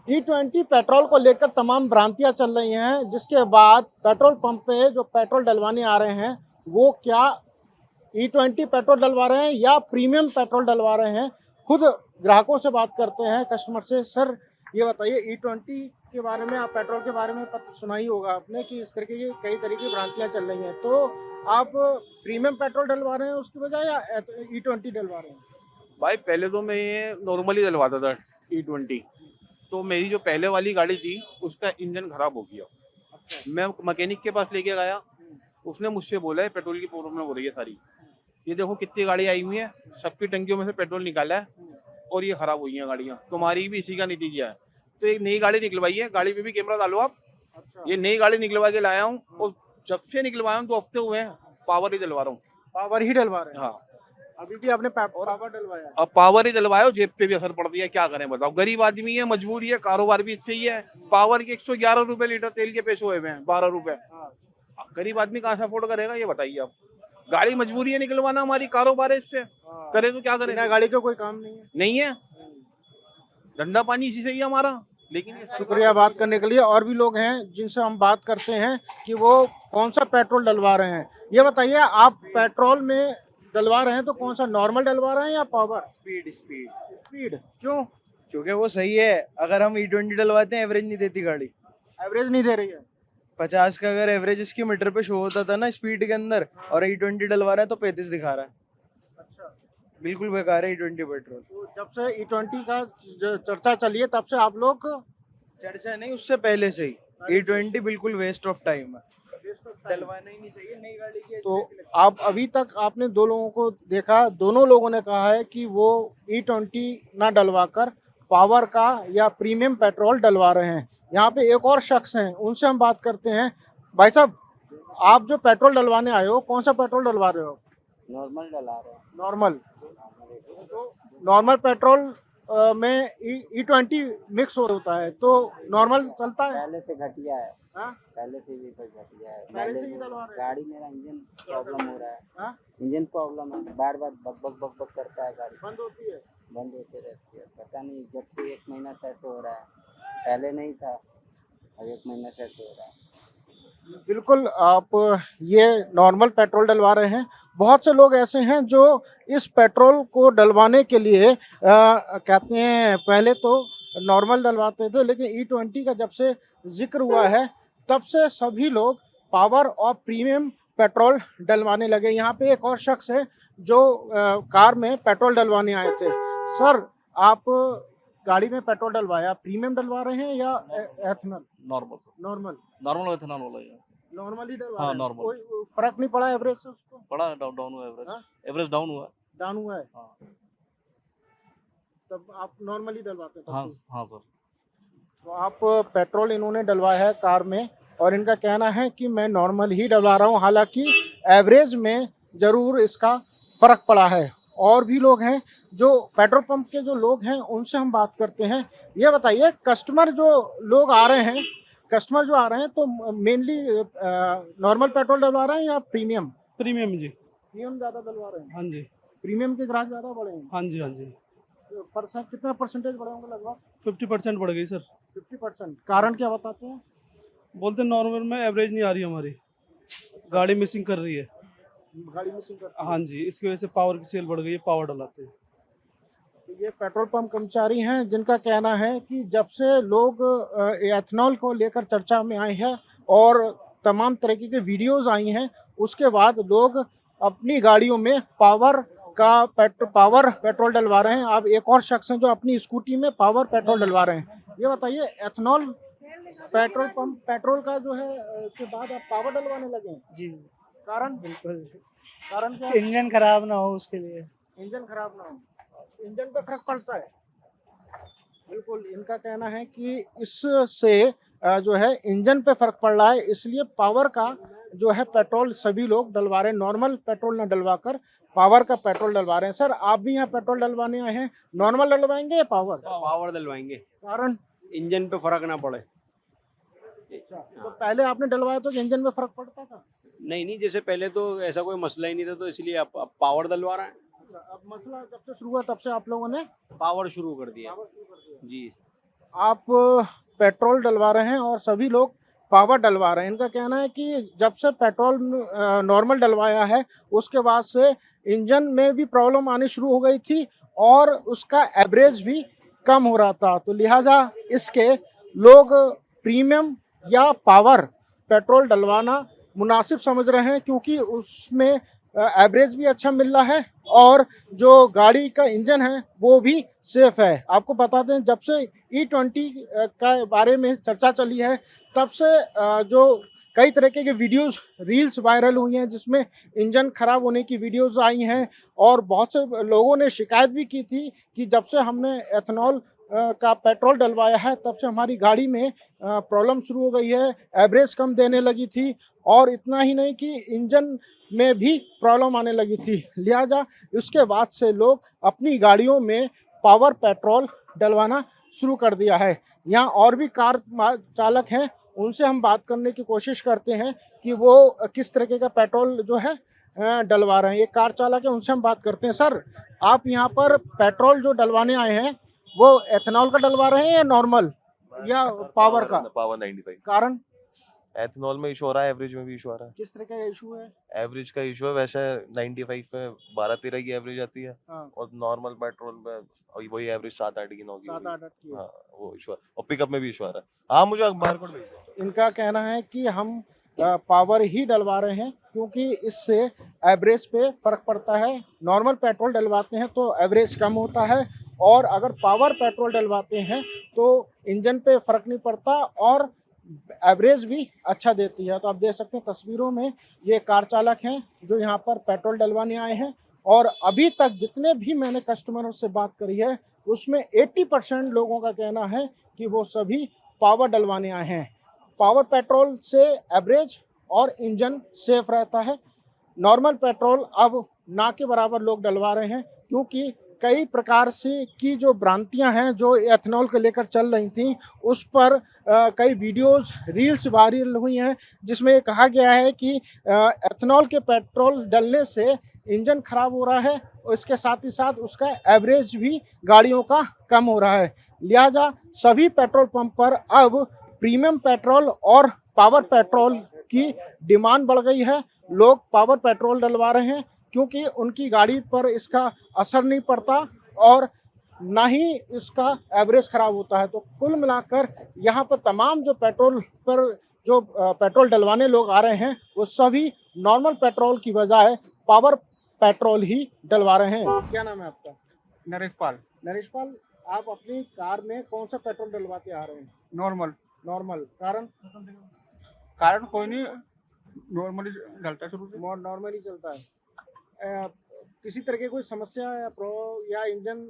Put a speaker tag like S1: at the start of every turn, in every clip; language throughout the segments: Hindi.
S1: E20 पेट्रोल को लेकर तमाम भ्रांतियां चल रही हैं, जिसके बाद पेट्रोल पंप पे जो पेट्रोल डलवाने आ रहे हैं वो क्या E20 पेट्रोल डलवा रहे हैं या प्रीमियम पेट्रोल डलवा रहे हैं। खुद ग्राहकों से बात करते हैं, कस्टमर से। सर ये बताइए, E20 के बारे में, आप पेट्रोल के बारे में पता सुना ही होगा आपने कि इस तरह की कई तरह की भ्रांतियां चल रही हैं, तो आप प्रीमियम पेट्रोल डलवा रहे हैं उसकी बजाय या E20 डलवा रहे हैं?
S2: भाई पहले तो मैं ये नॉर्मली डलवाता था E20। तो मेरी जो पहले वाली गाड़ी थी उसका इंजन खराब हो गया।
S1: अच्छा।
S2: मैं मैकेनिक के पास लेके गया, उसने मुझसे बोला है पेट्रोल की प्रॉब्लम हो रही है सारी। ये देखो कितनी गाड़ी आई हुई है, सबकी टंकियों में से पेट्रोल निकाला है और ये खराब हुई हैं गाड़ियाँ। तुम्हारी भी इसी का नतीजा है। तो एक नई गाड़ी निकलवाई है, गाड़ी पे भी कैमरा डालो आप।
S1: अच्छा।
S2: ये नई गाड़ी निकलवा के लाया हूँ और जब से निकलवाया हूँ 2 हफ्ते हुए हैं, पावर ही डलवा रहा हूँ।
S1: पावर ही डलवा रहे हैं?
S2: हाँ,
S1: अभी भी आपने पावर डलवाया?
S2: अब पावर ही डलवाया, जेब पे भी असर पड़ दिया। क्या करें बताओ, गरीब आदमी है, मजबूरी है, कारोबार भी इससे ही है। पावर के 111 रुपए लीटर तेल के पैसे हुए हैं, 12 रुपए।
S1: हाँ।
S2: गरीब आदमी कहाँ से अफोर्ड करेगा ये बताइए आप। गाड़ी मजबूरी है निकलवाना, हमारी कारोबार है, इससे
S1: हाँ।
S2: करे तो क्या करें।
S1: बिना गाड़ी का कोई काम नहीं है।
S2: नहीं है, धंधा पानी इसी से ही है हमारा। लेकिन
S1: शुक्रिया बात करने के लिए। और भी लोग हैं जिनसे हम बात करते हैं कि वो कौन सा पेट्रोल डलवा रहे हैं। ये बताइए, आप पेट्रोल में डलवा रहे हैं तो कौन सा, नॉर्मल डलवा रहे हैं या पावर?
S3: स्पीड स्पीड
S1: स्पीड क्यों?
S3: क्योंकि वो सही है। अगर हम E20 डलवाते हैं एवरेज नहीं देती गाड़ी।
S1: एवरेज नहीं दे रही है?
S3: 50 का अगर एवरेज इसकी मीटर पे शो होता था ना स्पीड के अंदर, और E20 डलवा रहा है तो 35 दिखा रहा है।
S1: अच्छा।
S3: बिल्कुल बेकार है E20 पेट्रोल।
S1: तो जब से E20 का चर्चा चली है तब से आप लोग,
S3: चर्चा नहीं, उससे पहले से ही E20 बिल्कुल वेस्ट ऑफ टाइम है, डलवाना ही नहीं चाहिए नई गाड़ी की।
S1: तो आप अभी तक आपने 2 लोगों को देखा, दोनों लोगों ने कहा है कि वो E20 ना डलवाकर पावर का या प्रीमियम पेट्रोल डलवा रहे हैं। यहाँ पे एक और शख्स हैं, उनसे हम बात करते हैं। भाई साहब, आप जो पेट्रोल डलवाने आए हो, कौन सा पेट्रोल डलवा रहे हो?
S4: नॉर्मल डला रहे हैं।
S1: नॉर्मल। तो नॉर्मल पेट्रोल में E20 मिक्स होता है तो नॉर्मल चलता है?
S4: पहले से घटिया है।
S1: हाँ?
S4: पहले से भी कुछ घटिया है।
S1: पहले से ही डलवा रहे हैं?
S4: गाड़ी मेरा इंजन प्रॉब्लम हो रहा है।
S1: हाँ?
S4: इंजन प्रॉब्लम है, बार बार बक बक बक बक करता है गाड़ी,
S1: बंद होती है?
S4: बंद होते रहती है। पता नहीं जब से 1 महीना से ऐसे हो रहा है, पहले नहीं था, अब 1 महीना से ऐसे हो रहा है।
S1: बिल्कुल, आप ये नॉर्मल पेट्रोल डलवा रहे हैं। बहुत से लोग ऐसे हैं जो इस पेट्रोल को डलवाने के लिए कहते हैं, पहले तो नॉर्मल डलवाते थे, लेकिन E20 का जब से जिक्र हुआ है तब से सभी लोग पावर और प्रीमियम पेट्रोल डलवाने लगे। यहाँ पे एक और शख्स है जो कार में पेट्रोल डलवाने आए थे। सर, आप गाड़ी में पेट्रोल डलवाया, प्रीमियम डलवा रहे हैं या ethanol?
S5: Normal sir,
S1: normal.
S5: Normal ethanol वाला ही है।
S1: नॉर्मल ही डलवा
S5: हाँ,
S1: रहे हैं?
S5: नॉर्मल।
S1: कोई फर्क नहीं पड़ा एवरेज से उसको?
S5: बड़ा डाउन हुआ एवरेज।
S1: हाँ?
S5: एवरेज डाउन हुआ।
S1: डाउन हुआ है?
S5: हाँ।
S1: तब आप नॉर्मली डलवाते हैं?
S5: हाँ हाँ सर।
S1: तो आप पेट्रोल इन्होंने डलवाया है कार में और इनका कहना है कि मैं नॉर्मल ही डलवा रहा हूँ, हालांकि एवरेज में ज़रूर इसका फ़र्क पड़ा है। और भी लोग हैं जो पेट्रोल पंप के जो लोग हैं उनसे हम बात करते हैं। ये बताइए, कस्टमर जो लोग आ रहे हैं, कस्टमर जो आ रहे हैं तो मेनली नॉर्मल पेट्रोल डलवा रहे हैं या प्रीमियम?
S6: प्रीमियम जी।
S1: प्रीमियम ज़्यादा डलवा रहे हैं?
S6: हाँ जी।
S1: प्रीमियम के ग्राहक ज़्यादा बढ़े हैं?
S6: हाँ जी। हाँ जी।
S1: कितना परसेंटेज बढ़े होंगे लगभग?
S6: 50% बढ़ गई सर।
S1: 50%। कारण क्या बताते हैं?
S6: बोलते नॉर्मल में एवरेज नहीं आ रही हमारी, गाड़ी मिसिंग कर रही है।
S1: गाड़ी मिसिंग करती है?
S6: हाँ जी, इसकी वजह से पावर की सेल बढ़ गई है, पावर डलाते हैं।
S1: तो ये पेट्रोल पंप कर्मचारी हैं जिनका कहना है कि जब से लोग एथनॉल को लेकर चर्चा में आए हैं और तमाम तरीके के वीडियोस आई हैं, उसके बाद लोग अपनी गाड़ियों में पावर पेट्रोल डलवा रहे हैं। अब एक और शख्स हैं जो अपनी स्कूटी में पावर पेट्रोल डलवा रहे हैं। ये बताइए, एथनॉल पेट्रोल का जो है के बाद आप पावर डलवाने लगे हैं?
S7: जी
S1: कारण?
S7: बिल्कुल।
S1: कारण क्या?
S7: इंजन खराब ना हो उसके लिए।
S1: इंजन खराब ना हो, इंजन पे फर्क पड़ता है? बिल्कुल, इनका कहना है कि इससे जो है इंजन पे फर्क पड़ रहा है, इसलिए पावर का जो है पेट्रोल सभी लोग डलवा रहे हैं, नॉर्मल पेट्रोल न डलवा कर पावर का पेट्रोल डलवा रहे हैं। सर, आप भी यहाँ पेट्रोल डलवाने आए हैं, नॉर्मल डलवाएंगे या पावर?
S8: पावर डलवाएंगे,
S1: कारण?
S8: इंजन पे फर्क ना पड़े।
S1: तो पहले आपने डलवाया तो इंजन में फर्क पड़ता था?
S8: नहीं, जैसे पहले तो ऐसा कोई मसला ही नहीं था, तो इसलिए अब पावर डलवा रहे हैं।
S1: अब मसला जब से शुरू हुआ तब से आप लोगों ने
S8: पावर शुरू कर दिया।
S1: पावर शुरू कर दिया।
S8: जी।
S1: आप पेट्रोल डलवा रहे हैं और सभी लोग पावर डलवा रहे हैं। इनका कहना है कि जब से पेट्रोल नॉर्मल डलवाया है उसके बाद से इंजन में भी प्रॉब्लम आनी शुरू हो गई थी और उसका एवरेज भी कम हो रहा था। तो लिहाजा इसके लोग प्रीमियम या पावर पेट्रोल डलवाना मुनासिब समझ रहे हैं, क्योंकि उसमें एवरेज भी अच्छा मिल रहा है और जो गाड़ी का इंजन है वो भी सेफ है। आपको बता दें, जब से E20 का बारे में चर्चा चली है तब से जो कई तरह के वीडियोस रील्स वायरल हुई हैं जिसमें इंजन खराब होने की वीडियोस आई हैं और बहुत से लोगों ने शिकायत भी की थी कि जब से हमने एथेनॉल का पेट्रोल डलवाया है तब से हमारी गाड़ी में प्रॉब्लम शुरू हो गई है, एवरेज कम देने लगी थी और इतना ही नहीं कि इंजन में भी प्रॉब्लम आने लगी थी। लिहाजा उसके बाद से लोग अपनी गाड़ियों में पावर पेट्रोल डलवाना शुरू कर दिया है। यहाँ और भी कार चालक हैं, उनसे हम बात करने की कोशिश करते हैं कि वो किस तरीके का पेट्रोल जो है डलवा रहे हैं। ये कार चालक है, उनसे हम बात करते हैं। सर, आप यहाँ पर पेट्रोल जो डलवाने आए हैं वो एथेनॉल का डलवा रहे हैं या नॉर्मल या पावर का?
S7: पावर 95।
S1: कारण
S7: एथेनॉल में इशू हो रहा है, एवरेज में भी इशू आ रहा है।
S1: किस तरह का इशू है?
S7: एवरेज का इशू है, वैसे 95 पे 12-13 की एवरेज आती है
S1: हाँ।
S7: और नॉर्मल पेट्रोल में वही एवरेज 7-8 की 9 की
S1: 7-8 की।
S7: हाँ, वो इशू है और पिकअप में भी इशू आ रहा है। हाँ, मुझे अखबार कोड भेज दो।
S1: इनका कहना है कि हम पावर ही डलवा रहे हैं क्योंकि इससे एवरेज पे फ़र्क पड़ता है। नॉर्मल पेट्रोल डलवाते हैं तो एवरेज कम होता है और अगर पावर पेट्रोल डलवाते हैं तो इंजन पे फ़र्क नहीं पड़ता और एवरेज भी अच्छा देती है। तो आप देख सकते हैं तस्वीरों में ये कार चालक हैं जो यहाँ पर पेट्रोल डलवाने आए हैं और अभी तक जितने भी मैंने कस्टमरों से बात करी है उसमें 80% लोगों का कहना है कि वो सभी पावर डलवाने आए हैं। पावर पेट्रोल से एवरेज और इंजन सेफ रहता है। नॉर्मल पेट्रोल अब ना के बराबर लोग डलवा रहे हैं क्योंकि कई प्रकार से की जो भ्रांतियां हैं जो एथेनॉल को लेकर चल रही थी उस पर कई वीडियोस रील्स वायरल हुई हैं जिसमें ये कहा गया है कि एथेनॉल के पेट्रोल डलने से इंजन खराब हो रहा है और इसके साथ ही साथ उसका एवरेज भी गाड़ियों का कम हो रहा है। लिहाजा सभी पेट्रोल पंप पर अब प्रीमियम पेट्रोल और पावर पेट्रोल की डिमांड बढ़ गई है। लोग पावर पेट्रोल डलवा रहे हैं क्योंकि उनकी गाड़ी पर इसका असर नहीं पड़ता और ना ही इसका एवरेज खराब होता है। तो कुल मिलाकर यहाँ पर तमाम जो पेट्रोल डलवाने लोग आ रहे हैं वो सभी नॉर्मल पेट्रोल की बजाय पावर पेट्रोल ही डलवा रहे हैं। क्या नाम है आपका?
S9: नरेश पाल।
S1: नरेश पाल, आप अपनी कार में कौन सा पेट्रोल डलवाते आ रहे हैं?
S9: नॉर्मल।
S1: नॉर्मल। कारण?
S9: कारण कोई नहीं, नॉर्मली डलता शुरू से।
S1: नॉर्मली चलता है। किसी तरह की कोई समस्या या इंजन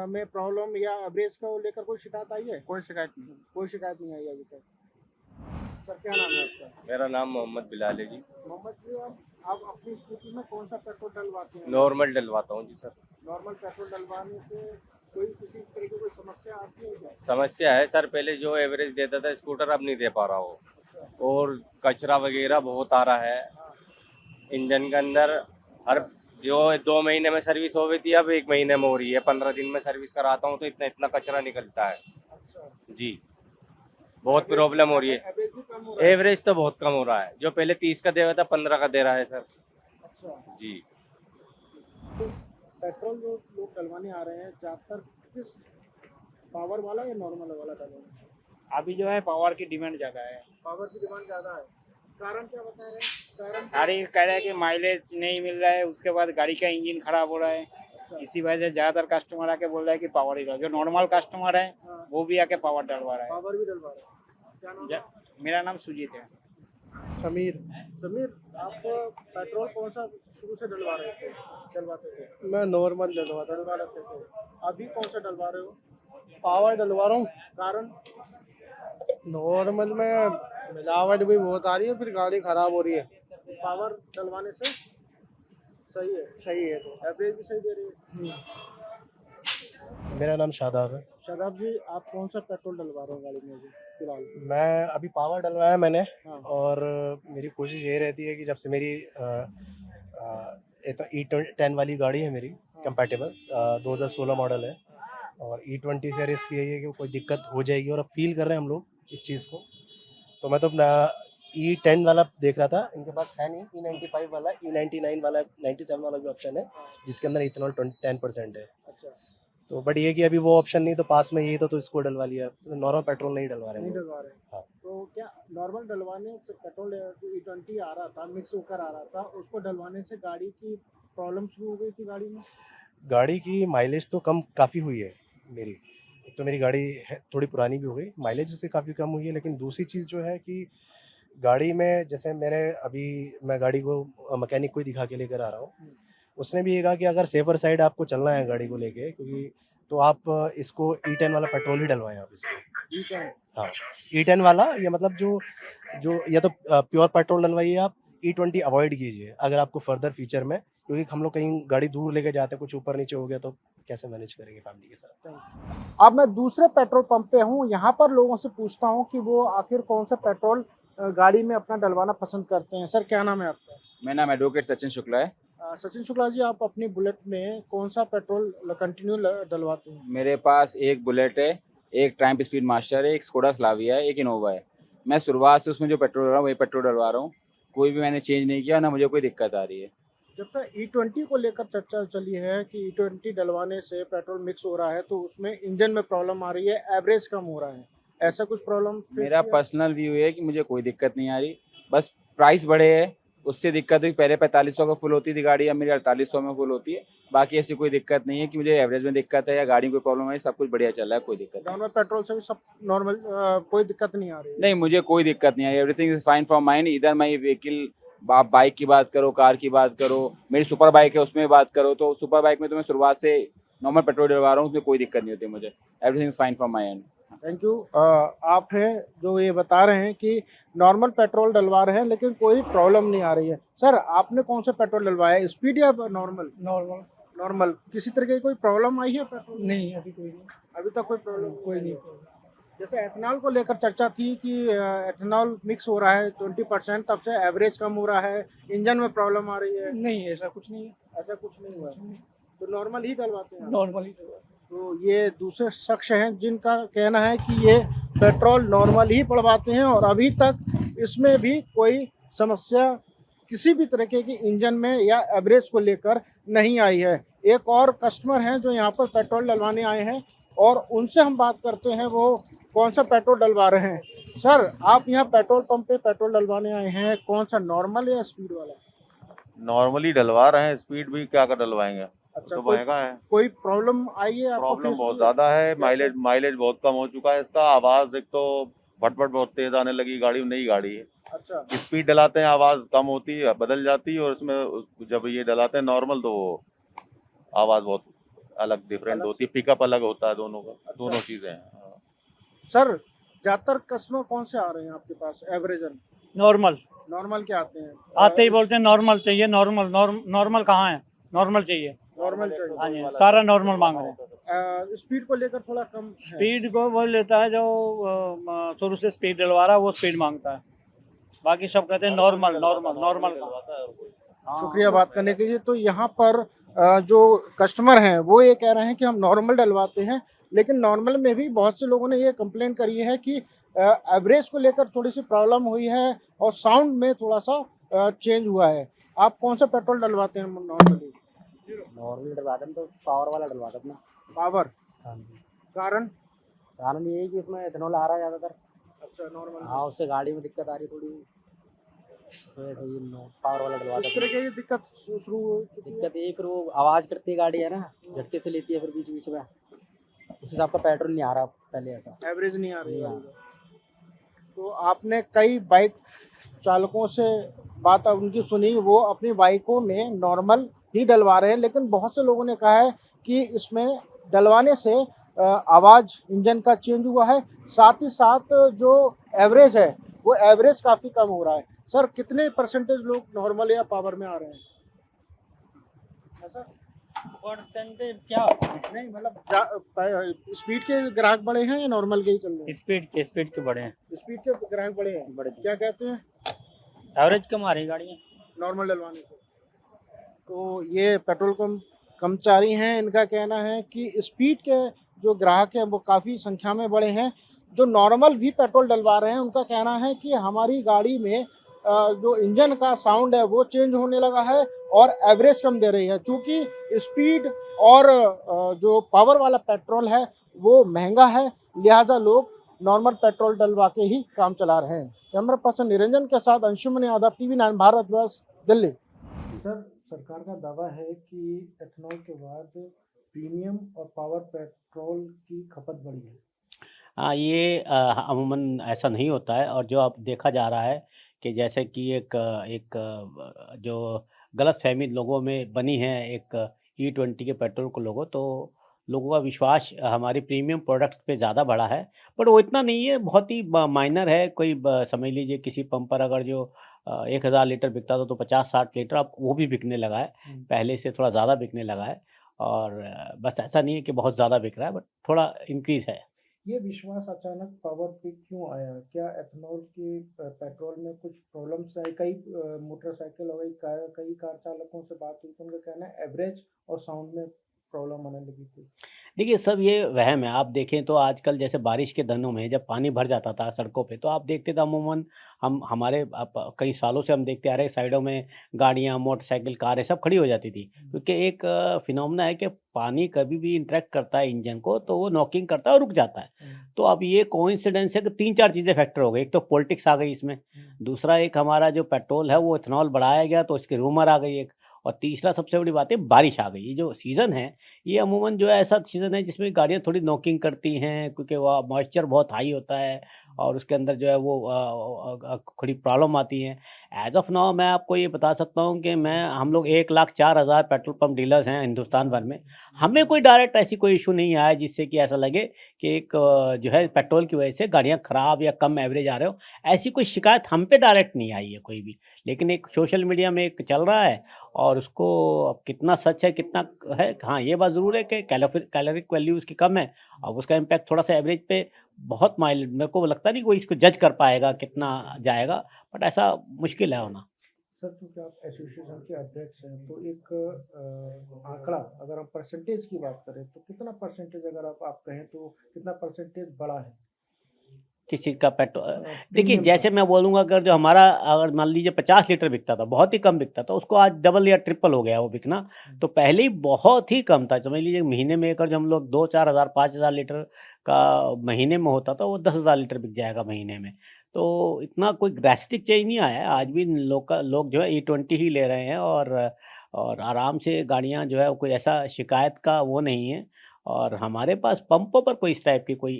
S1: में प्रॉब्लम या एवरेज को लेकर कोई शिकायत आई है?
S9: कोई शिकायत नहीं।
S1: कोई शिकायत नहीं आई अभी तक। सर, क्या नाम है आपका?
S8: मेरा नाम मोहम्मद बिलाल है जी।
S1: मोहम्मद जी, आप अपनी स्कूटी में कौन सा पेट्रोल डलवाते हैं?
S8: नॉर्मल डलवाता हूँ जी सर।
S1: नॉर्मल पेट्रोल डलवाने से किसी तरह की कोई समस्या आती है क्या?
S8: समस्या है सर, पहले जो एवरेज देता था स्कूटर अब नहीं दे पा रहा हो और कचरा वगैरह बहुत आ रहा है इंजन के अंदर। हर जो 2 महीने में सर्विस हो गई थी अब 1 महीने में हो रही है। 15 दिन में सर्विस कराता हूँ तो इतना इतना कचरा निकलता है जी। बहुत प्रॉब्लम हो रही है।
S1: एवरेज भी कम हो रहा है?
S8: एवरेज तो बहुत कम हो रहा है, जो पहले 30 का दे रहा था 15 का दे रहा है सर।
S1: अच्छा
S8: जी।
S1: पेट्रोल जो लोग डलवाने आ रहे हैं ज़्यादातर किस पावर वाला या नॉर्मल वाला डलवाना?
S9: अभी जो है पावर की डिमांड ज्यादा है।
S1: पावर की डिमांड ज़्यादा है। कारण क्या बता रहे हैं? कारण
S9: सारी कह रहे हैं कि माइलेज नहीं मिल रहा है, उसके बाद गाड़ी का इंजन खराब हो रहा है। इसी वजह से ज्यादातर कस्टमर आके बोल रहा है कि पावर ही डलवा। जो नॉर्मल कस्टमर है वो भी आके पावर डलवा रहा है।
S1: पावर भी डलवा रहे हैं। क्या नाम है?
S9: मेरा नाम सुजीत है।
S1: समीर। समीर, आप पेट्रोल कौन सा शुरू से डलवाते थे?
S6: मैं नॉर्मल डलवाता
S1: डलवा लेते थे। अभी कौन सा डलवा रहे हो?
S6: पावर डलवा रहा हूँ।
S1: कारण?
S6: नॉर्मल में मिलावट भी बहुत आ रही है, फिर गाड़ी खराब हो रही है।
S1: पावर डलवाने से सही है?
S6: सही है तो।
S1: एवरेज भी सही दे रही है।
S6: मेरा नाम शादाब है।
S1: शादाब जी, आप कौन सा पेट्रोल डलवा रहे हो गाड़ी में अभी फिलहाल?
S6: मैं अभी पावर डलवाया मैंने।
S1: हाँ।
S6: और मेरी कोशिश ये रहती है कि जब से मेरी E10 वाली गाड़ी है मेरी कंपैटिबल 2016 मॉडल है, और E20 से रिस्क यही है कि कोई दिक्कत हो जाएगी, और अब फील कर रहे हैं हम लोग इस चीज़ को। तो मैं तो E10 वाला देख रहा था, इनके पास है नहीं। E95 वाला, E99 वाला, 97 वाला भी ऑप्शन है जिसके अंदर इथेनॉल 10% है।
S1: अच्छा,
S6: तो बट ये कि अभी वो ऑप्शन नहीं, तो पास में यही तो इसको डलवा लिया। तो नॉर्मल पेट्रोल नहीं डलवा रहे
S1: नहीं
S6: हैं हम लोग।
S1: डलवा रहे हैं।
S6: हाँ।
S1: तो क्या नॉर्मल डलवाने से पेट्रोल जो E20 आ रहा था, मिक्स होकर आ रहा था, उसको डलवाने से गाड़ी की प्रॉब्लम शुरू हो गई थी गाड़ी में?
S6: गाड़ी की माइलेज तो कम काफ़ी हुई है मेरी। एक तो मेरी गाड़ी है थोड़ी पुरानी भी हो गई, माइलेज उससे काफ़ी कम हुई है। लेकिन दूसरी चीज़ जो है कि गाड़ी में, जैसे मैं गाड़ी को मैकेनिक को ही दिखा के लेकर आ रहा हूँ, उसने भी ये कहा कि अगर सेफर साइड आपको चलना है गाड़ी को लेके, क्योंकि तो आप इसको E10 वाला पेट्रोल ही डलवाएं आप इसको।
S1: E10?
S6: हाँ, E10 वाला, ये मतलब जो जो या तो प्योर पेट्रोल डलवाइए आप, E20 अवॉइड कीजिए अगर आपको फर्दर फ्यूचर में, क्योंकि हम लोग कहीं गाड़ी दूर लेके जाते हैं, कुछ ऊपर नीचे हो गया तो कैसे मैनेज करेंगे फैमिली के साथ।
S1: अब मैं दूसरे पेट्रोल पंप पे हूँ, यहाँ पर लोगों से पूछता हूँ कि वो आखिर कौन सा पेट्रोल गाड़ी में अपना डलवाना पसंद करते हैं। सर, क्या नाम है आपका?
S10: मेरा नाम एडवोकेट सचिन शुक्ला है।
S1: सचिन शुक्ला जी, आप अपनी बुलेट में कौन सा पेट्रोल कंटिन्यू डलवाते हैं?
S10: मेरे पास एक बुलेट है, एक ट्रायम्फ स्पीड मास्टर है, एक स्कोडा स्लाविया है, एक इनोवा है। मैं शुरुआत से उसमें जो पेट्रोल डलवा रहा हूँ वही पेट्रोल डलवा रहा हूँ, कोई भी मैंने चेंज नहीं किया, ना मुझे कोई दिक्कत आ रही है।
S1: जब तक E20 को लेकर चर्चा चली है कि E20 डलवाने से पेट्रोल मिक्स हो रहा है तो उसमें इंजन में प्रॉब्लम आ रही है, एवरेज कम हो रहा है, ऐसा कुछ प्रॉब्लम?
S10: मेरा पर्सनल व्यू है कि मुझे कोई दिक्कत नहीं आ रही, बस प्राइस बढ़े है उससे दिक्कत हुई। पहले 4500 का फुल होती थी गाड़ी, अब मेरी 4800 में फुल होती है। बाकी ऐसी कोई दिक्कत नहीं है कि मुझे एवरेज में दिक्कत है या गाड़ी में कोई प्रॉब्लम है, सब कुछ बढ़िया चल रहा है, कोई दिक्कत
S1: नॉर्मल पेट्रोल से भी सब नॉर्मल, कोई दिक्कत नहीं आ रही है?
S10: नहीं, मुझे कोई दिक्कत नहीं आई। Everything is fine from mind. इधर माई व्हीकल, आप बाइक की बात करो, कार की बात करो, मेरी सुपर बाइक है उसमें बात करो, तो सुपर बाइक में तो मैं शुरुआत से नॉर्मल पेट्रोल डलवा रहा हूँ, उसमें कोई दिक्कत नहीं होती मुझे। Everything is fine from my and.
S1: Thank you. आप हैं जो ये बता रहे हैं कि नॉर्मल पेट्रोल डलवा रहे हैं लेकिन कोई प्रॉब्लम नहीं आ रही है। सर, आपने कौन सा पेट्रोल डलवाया है, स्पीड या नॉर्मल?
S6: नॉर्मल।
S1: नॉर्मल। किसी तरह की कोई प्रॉब्लम आई है पेट्रोल?
S6: नहीं, अभी कोई नहीं।
S1: अभी तक कोई प्रॉब्लम कोई नहीं। जैसे एथेनॉल को लेकर चर्चा थी कि एथेनॉल मिक्स हो रहा है 20%, तब से एवरेज कम हो रहा है, इंजन में प्रॉब्लम आ रही है।
S6: नहीं, ऐसा कुछ नहीं है।
S1: ऐसा कुछ नहीं हुआ, तो नॉर्मल ही डलवाते हैं?
S6: नॉर्मल ही।
S1: तो ये दूसरे शख्स हैं जिनका कहना है कि ये पेट्रोल नॉर्मल ही पड़वाते हैं और अभी तक इसमें भी कोई समस्या किसी भी तरीके की इंजन में या एवरेज को लेकर नहीं आई है। एक और कस्टमर हैं जो यहाँ पर पेट्रोल डलवाने आए हैं और उनसे हम बात करते हैं वो कौन सा पेट्रोल डलवा रहे हैं। सर, आप यहाँ पेट्रोल पंप पे पेट्रोल डलवाने आए हैं, कौन सा, नॉर्मल या स्पीड वाला?
S11: नॉर्मली डलवा रहे हैं, स्पीड भी क्या कर डलवाएंगे।
S1: अच्छा,
S11: तो महंगा है।
S1: कोई प्रॉब्लम आई है आपको?
S11: प्रॉब्लम बहुत ज्यादा है, माइलेज बहुत कम हो चुका है इसका। आवाज एक तो भटभट बहुत तेज आने लगी गाड़ी में, नई गाड़ी है।
S1: अच्छा,
S11: स्पीड डलाते हैं आवाज कम होती है, बदल जाती है, और उसमें जब ये डलाते हैं नॉर्मल तो आवाज बहुत अलग डिफरेंट होती है, पिकअप अलग होता है दोनों का।
S1: अच्छा।
S11: दोनों चीजें हैं।
S1: सर, ज्यादातर कस्टमर कौन से आ रहे हैं आपके पास एवरेजन?
S12: नॉर्मल।
S1: नॉर्मल के आते हैं?
S12: आते ही बोलते हैं नॉर्मल चाहिए। नॉर्मल कहाँ है, नॉर्मल चाहिए।
S1: नॉर्मल
S12: हाँ जी,
S1: चाहिए।
S12: सारा नॉर्मल मांग रहे हैं।
S1: स्पीड को लेकर थोड़ा कम है।
S12: स्पीड को वो लेता है जो शुरू से स्पीड डलवा रहा है वो स्पीड मांगता है, बाकी सब कहते हैं नॉर्मल नॉर्मल का।
S1: शुक्रिया बात करने के लिए। तो यहाँ पर जो कस्टमर हैं वो ये कह रहे हैं कि हम नॉर्मल डलवाते हैं, लेकिन नॉर्मल में भी बहुत से लोगों ने ये कंप्लेन करी है कि एवरेज को लेकर थोड़ी सी प्रॉब्लम हुई है और साउंड में थोड़ा सा चेंज हुआ है। आप कौन सा पेट्रोल डलवाते हैं नॉर्मली?
S4: नॉर्मल डलवाते हैं तो पावर वाला डलवाते हैं ना।
S1: पावर?
S4: हाँ जी।
S1: कारण
S4: ये है कि उसमें इथेनॉल आ रहा है ज़्यादातर।
S1: अच्छा, नॉर्मल।
S4: हाँ, उससे गाड़ी में दिक्कत आ रही थोड़ी, तो पावर वाला डलवाते
S1: इस
S4: हैं।
S1: तरह की दिक्कत शुरू हुई?
S4: दिक्कत ये, फिर वो आवाज़ करती है गाड़ी है ना, झटके से लेती है, फिर बीच बीच में उस हिसाब का पेट्रोल नहीं आ रहा पहले, ऐसा
S1: एवरेज नहीं आ रही है।
S4: नहीं।
S1: तो आपने कई बाइक चालकों से बात उनकी सुनी, वो अपनी बाइकों में नॉर्मल ही डलवा रहे हैं, लेकिन बहुत से लोगों ने कहा है कि इसमें डलवाने से आवाज़ इंजन का चेंज हुआ है, साथ ही साथ जो एवरेज है वो एवरेज काफ़ी कम हो रहा है। सर, कितने परसेंटेज लोग नॉर्मल या पावर में आ रहे हैं? ऐसा
S12: परसेंटेज क्या
S1: नहीं, मतलब स्पीड के ग्राहक बड़े हैं या नॉर्मल के ही चल रहे हैं?
S12: स्पीड के बड़े हैं।
S1: स्पीड के ग्राहक बड़े हैं। क्या कहते हैं?
S12: एवरेज कम आ रही गाड़ियाँ
S1: नॉर्मल डलवाने से। तो ये पेट्रोल कर्मचारी हैं, इनका कहना है कि स्पीड के जो ग्राहक हैं वो काफ़ी संख्या में बढ़े हैं। जो नॉर्मल भी पेट्रोल डलवा रहे हैं उनका कहना है कि हमारी गाड़ी में जो इंजन का साउंड है वो चेंज होने लगा है और एवरेज कम दे रही है। चूँकि स्पीड और जो पावर वाला पेट्रोल है वो महंगा है, लिहाजा लोग नॉर्मल पेट्रोल डलवा के ही काम चला रहे हैं। कैमरा पर्सन निरंजन के साथ अंशुमन यादव, TV9 भारतवर्ष, दिल्ली। सर, सरकार का दावा है कि एथनॉल के बाद प्रीमियम और पावर पेट्रोल की खपत बढ़ी है।
S13: हाँ, ये अमूमन ऐसा नहीं होता है और जो अब देखा जा रहा है कि जैसे कि एक जो गलतफ़हमी लोगों में बनी है एक E20 के पेट्रोल को लोगों का विश्वास हमारी प्रीमियम प्रोडक्ट्स पे ज़्यादा बढ़ा है। बट वो इतना नहीं है, बहुत ही माइनर है। कोई समझ लीजिए किसी पंप पर अगर जो 1000 लीटर बिकता था तो 50-60 लीटर अब वो भी बिकने लगा है, पहले से थोड़ा ज़्यादा बिकने लगा है। और बस ऐसा नहीं है कि बहुत ज़्यादा बिक रहा है, बट थोड़ा इंक्रीज़ है।
S1: ये विश्वास अचानक पावर पे क्यों आया? क्या एथनॉल के पेट्रोल में कुछ प्रॉब्लम्स आई? कई मोटरसाइकिल और कई कार चालकों से बात हुई तो उनका कहना है एवरेज और साउंड में प्रॉब्लम आने लगी थी।
S13: देखिए, सब ये वहम है। आप देखें तो आजकल जैसे बारिश के दिनों में जब पानी भर जाता था सड़कों पे तो आप देखते थे अमूमन हमारे कई सालों से हम देखते आ रहे हैं साइडों में गाड़ियाँ, मोटरसाइकिल, कारें सब खड़ी हो जाती थी। क्योंकि एक फिनोमेना है कि पानी कभी भी इंटरेक्ट करता है इंजन को तो वो नॉकिंग करता है और रुक जाता है। तो अब ये कोइंसिडेंस है कि 3-4 चीज़ें फैक्टर हो गई। एक तो पॉलिटिक्स आ गई इसमें, दूसरा एक हमारा जो पेट्रोल है वो इथेनॉल बढ़ाया गया तो इसकी रूमर आ गई एक, और तीसरा सबसे बड़ी बात है बारिश आ गई। ये जो सीज़न है ये अमूमन जो है ऐसा सीज़न है जिसमें गाड़ियाँ थोड़ी नॉकिंग करती हैं क्योंकि वह मॉइस्चर बहुत हाई होता है और उसके अंदर जो है वो थोड़ी प्रॉब्लम आती है। एज ऑफ नाउ मैं आपको ये बता सकता हूँ कि हम लोग 1,04,000 पेट्रोल पंप डीलर्स हैं हिंदुस्तान भर में। हमें कोई डायरेक्ट ऐसी कोई इशू नहीं आया जिससे कि ऐसा लगे कि एक जो है पेट्रोल की वजह से गाड़ियाँ ख़राब या कम एवरेज आ रहे हो, ऐसी कोई शिकायत हम पे डायरेक्ट नहीं आई है कोई भी। लेकिन एक सोशल मीडिया में एक चल रहा है और उसको अब कितना सच है कितना है, हाँ ये बात ज़रूर है कि कैलोरिक वैल्यू उसकी कम है। अब उसका इम्पैक्ट थोड़ा सा एवरेज पे बहुत माइल्ड, मेरे को लगता नहीं कोई इसको जज कर पाएगा कितना जाएगा, बट ऐसा मुश्किल है होना।
S1: सर, क्योंकि आप एसोसिएशन के अध्यक्ष हैं तो एक आंकड़ा अगर हम परसेंटेज की बात करें तो कितना परसेंटेज, अगर आप कहें तो कितना परसेंटेज बढ़ा है
S13: किस चीज़ का पेट्रोल? देखिए,
S1: प्रीमियम
S13: जैसे मैं बोलूँगा अगर जो हमारा अगर मान लीजिए 50 लीटर बिकता था, बहुत ही कम बिकता था, उसको आज डबल या ट्रिपल हो गया वो बिकना। तो पहले ही बहुत ही कम था। समझ लीजिए महीने में अगर जो हम लोग 2-4 हज़ार 5,000 लीटर का महीने में होता था वो 10,000 लीटर बिक जाएगा महीने में। तो इतना कोई ड्रास्टिक चेंज नहीं आया है। आज भी लोग जो है E20 ही ले रहे हैं और आराम से गाड़ियाँ जो है कोई ऐसा शिकायत का वो नहीं है। और हमारे पास पंपों पर कोई इस टाइप की कोई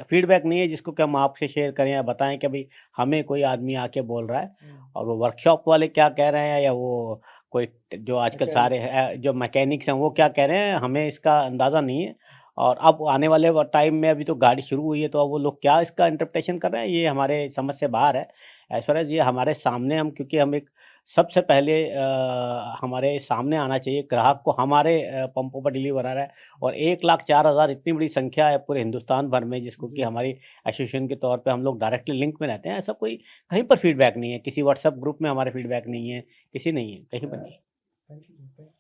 S13: फीडबैक नहीं है जिसको कि हम आपसे शेयर करें या बताएं कि भाई हमें कोई आदमी आके बोल रहा है। और वो वर्कशॉप वाले क्या कह रहे हैं या वो कोई जो आजकल सारे जो मैकेनिक्स हैं वो क्या कह रहे हैं, हमें इसका अंदाज़ा नहीं है। और अब आने वाले टाइम में अभी तो गाड़ी शुरू हुई है तो अब वो लोग क्या इसका इंटरप्रिटेशन कर रहे हैं ये हमारे समझ से बाहर है। एज फार एज ये हमारे सामने हम, क्योंकि हम एक सबसे पहले हमारे सामने आना चाहिए ग्राहक को हमारे पंपों पर डिलीवर आ रहा है। और 1,04,000 इतनी बड़ी संख्या है पूरे हिंदुस्तान भर में जिसको कि हमारी एसोसिएशन के तौर पे हम लोग डायरेक्टली लिंक में रहते हैं। ऐसा कोई कहीं पर फीडबैक नहीं है, किसी व्हाट्सएप ग्रुप में हमारे फीडबैक नहीं है, किसी नहीं है, कहीं पर नहीं है।
S1: Thank you.